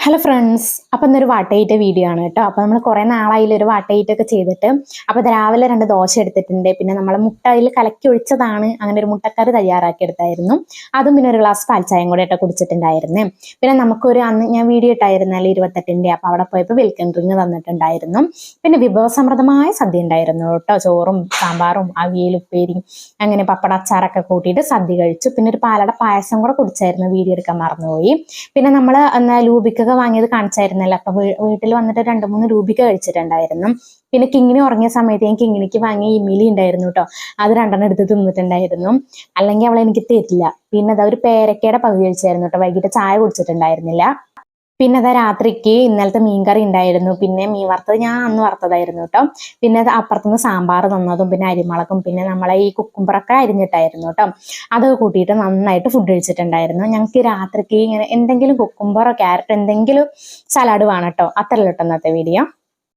Hello friends, അപ്പം ഇന്നൊരു വാട്ടയിട്ട video ആണ് കേട്ടോ. അപ്പോൾ നമ്മൾ കുറേ നാളായില്ല ഒരു വാട്ടയിട്ടൊക്കെ ചെയ്തിട്ട്. അപ്പോൾ രാവിലെ 2 ദോശ എടുത്തിട്ടുണ്ട്. പിന്നെ നമ്മൾ മുട്ട അതിൽ കലക്കി ഒഴിച്ചതാണ്. അങ്ങനെ ഒരു മുട്ടക്കറി തയ്യാറാക്കി എടുത്തായിരുന്നു. അതും പിന്നെ ഒരു ഗ്ലാസ് പാൽച്ചായം കൂടെ ഇട്ട് കുടിച്ചിട്ടുണ്ടായിരുന്നു. പിന്നെ നമുക്കൊരു അന്ന് ഞാൻ വീഡിയോ ഇട്ടായിരുന്നല്ലോ 28ൻ്റെ. അപ്പോൾ അവിടെ പോയപ്പോൾ വെൽക്കം ഡ്രിങ്ക് തന്നിട്ടുണ്ടായിരുന്നു. പിന്നെ വിഭവസമൃദ്ധമായ സദ്യ ഉണ്ടായിരുന്നു കേട്ടോ. ചോറും സാമ്പാറും അവിയൽ ഉപ്പേരിയും അങ്ങനെ പപ്പട അച്ചാറൊക്കെ കൂട്ടിയിട്ട് സദ്യ കഴിച്ചു. പിന്നെ ഒരു പാലട പായസം കൂടെ കുടിച്ചായിരുന്നു, വീഡിയോ എടുക്കാൻ മറന്നുപോയി. പിന്നെ നമ്മൾ ലൂബിക്കൊക്കെ വാങ്ങിയത് കാണിച്ചായിരുന്നല്ലോ. അപ്പൊ വീട്ടിൽ വന്നിട്ട് 2-3 രൂപയ്ക്ക് കഴിച്ചിട്ടുണ്ടായിരുന്നു. പിന്നെ കിങ്ങിണി ഉറങ്ങിയ സമയത്ത് ഞാൻ കിങ്ങിണിക്ക് വാങ്ങിയ ഇമിലി ഉണ്ടായിരുന്നു കേട്ടോ. അത് 2 എടുത്ത് തിന്നിട്ടുണ്ടായിരുന്നു. അല്ലെങ്കിൽ അവളെ എനിക്ക് തരില്ല. പിന്നെ അതാ ഒരു പേരക്കയുടെ പകുതി കഴിച്ചായിരുന്നു കേട്ടോ. വൈകിട്ട് ചായ കുടിച്ചിട്ടുണ്ടായിരുന്നില്ല. പിന്നെ അതാ രാത്രിക്ക് ഇന്നലത്തെ മീൻകറി ഉണ്ടായിരുന്നു. പിന്നെ മീൻ വറുത്തത് ഞാൻ അന്ന് വറുത്തതായിരുന്നു കേട്ടോ. പിന്നെ അത് അപ്പുറത്തുനിന്ന് സാമ്പാർ തന്നതും പിന്നെ അരിമുളകും പിന്നെ നമ്മളെ ഈ കുക്കുംബറൊക്കെ അരിഞ്ഞിട്ടായിരുന്നു കേട്ടോ. അതൊക്കെ കൂട്ടിയിട്ട് നന്നായിട്ട് ഫുഡ് കഴിച്ചിട്ടുണ്ടായിരുന്നു. ഞങ്ങൾക്ക് രാത്രിക്ക് ഇങ്ങനെ എന്തെങ്കിലും കുക്കുംബറോ ക്യാരറ്റ് എന്തെങ്കിലും സലാഡ് വേണം കേട്ടോ. അത്രയല്ല കേട്ടോ ഇന്നത്തെ വീഡിയോ.